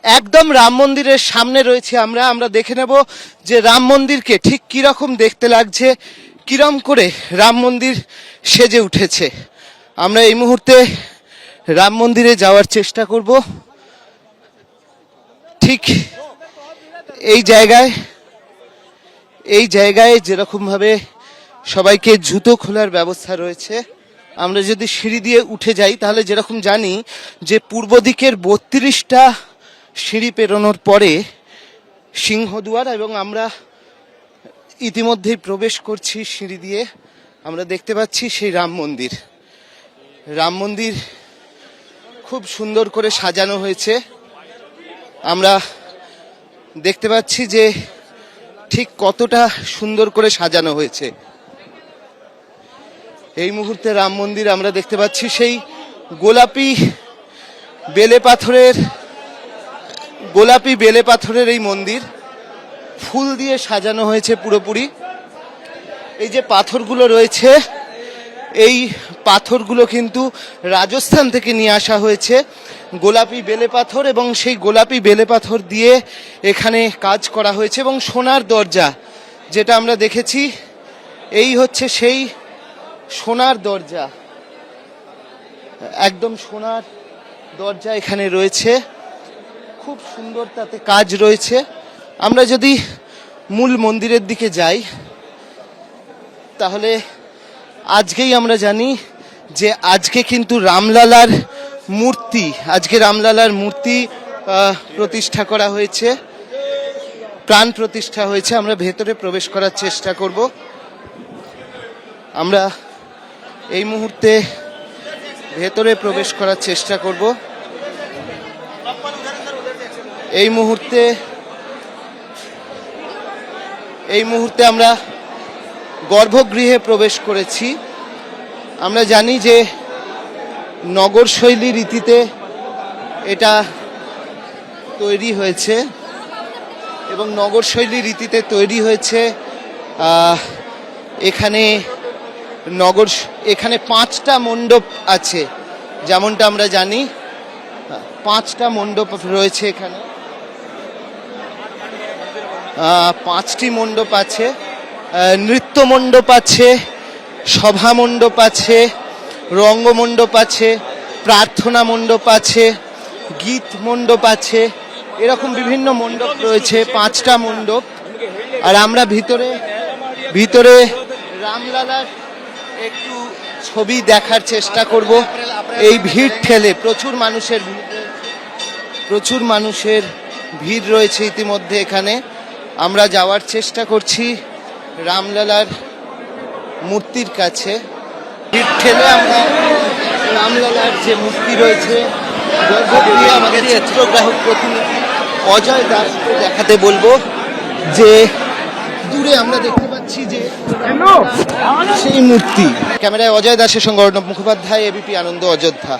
একদম রাম মন্দিরের সামনে রয়েছে আমরা আমরা দেখে নেব যে রাম মন্দিরকে ঠিক কিরকম দেখতে লাগছে, কিরম করে রাম মন্দির সেজে উঠেছে। আমরা এই মুহূর্তে রাম মন্দিরে যাওয়ার চেষ্টা করব। ঠিক এই জায়গায় যেরকম ভাবে সবাইকে জুতো খোলার ব্যবস্থা রয়েছে, আমরা যদি সিঁড়ি দিয়ে উঠে যাই তাহলে যেরকম জানি যে পূর্ব দিকের 32টা সিঁড়ি পেরোনোর পরে সিংহদুয়ার, এবং আমরা ইতিমধ্যেই প্রবেশ করছি সিঁড়ি দিয়ে। আমরা দেখতে পাচ্ছি সেই রাম মন্দির খুব সুন্দর করে সাজানো হয়েছে। আমরা দেখতে পাচ্ছি যে ঠিক কতটা সুন্দর করে সাজানো হয়েছে। এই মুহূর্তে রাম মন্দির আমরা দেখতে পাচ্ছি সেই গোলাপি বেলে পাথরের এই মন্দির ফুল দিয়ে সাজানো হয়েছে পুরোপুরি। এই যে পাথরগুলো রয়েছে, এই পাথরগুলো কিন্তু রাজস্থান থেকে নিয়ে আসা হয়েছে, গোলাপি বেলে পাথর, এবং সেই গোলাপি বেলে পাথর দিয়ে এখানে কাজ করা হয়েছে। এবং সোনার দরজা যেটা আমরা দেখেছি, এই হচ্ছে সেই সোনার দরজা, একদম সোনার দরজা এখানে রয়েছে, খুব সুন্দর তাতে কাজ রয়েছে। আমরা যদি মূল মন্দিরের দিকে যাই তাহলে আজকেই আমরা জানি যে আজকে কিন্তু রামলালার মূর্তি প্রতিষ্ঠা করা হয়েছে, প্রাণ প্রতিষ্ঠা হয়েছে। আমরা ভেতরে প্রবেশ করার চেষ্টা করব। আমরা এই মুহূর্তে ভেতরে প্রবেশ করার চেষ্টা করব। এই মুহূর্তে আমরা গর্ভগৃহে প্রবেশ করেছি। আমরা জানি যে নগর শৈলী রীতিতে এটা তৈরি হয়েছে, এবং নগর শৈলী রীতিতে তৈরি হয়েছে। এখানে 5টা মণ্ডপ আছে, যেমনটা আমরা জানি 5টা মণ্ডপ রয়েছে এখানে। 5টি মণ্ডপ আছে, নৃত্য মণ্ডপ আছে, সভা মণ্ডপ আছে, রঙ্গমণ্ডপ আছে, প্রার্থনা মণ্ডপ আছে, গীত মণ্ডপ আছে, এরকম বিভিন্ন মণ্ডপ রয়েছে, 5টা মণ্ডপ। আর আমরা ভিতরে রামলালার একটু ছবি দেখার চেষ্টা করব। এই ভিড় ঠেলে প্রচুর মানুষের ভিড় রয়েছে ইতিমধ্যে এখানে। আমরা যাওয়ার চেষ্টা করছি রামলালার মূর্তির কাছে। ভিড় ঠেলে আমরা রামলালার যে মূর্তি রয়েছে গর্ভগৃহে আমাদের চিত্রগ্রাহক প্রতিনিধি অজয় দাসকে দেখাতে বলবো যে দূরে আমরা দেখতে পাচ্ছি যে সেই মূর্তি। ক্যামেরায় অজয় দাসের সঙ্গে অর্ণব মুখোপাধ্যায়, এবিপি আনন্দ, অযোধ্যা।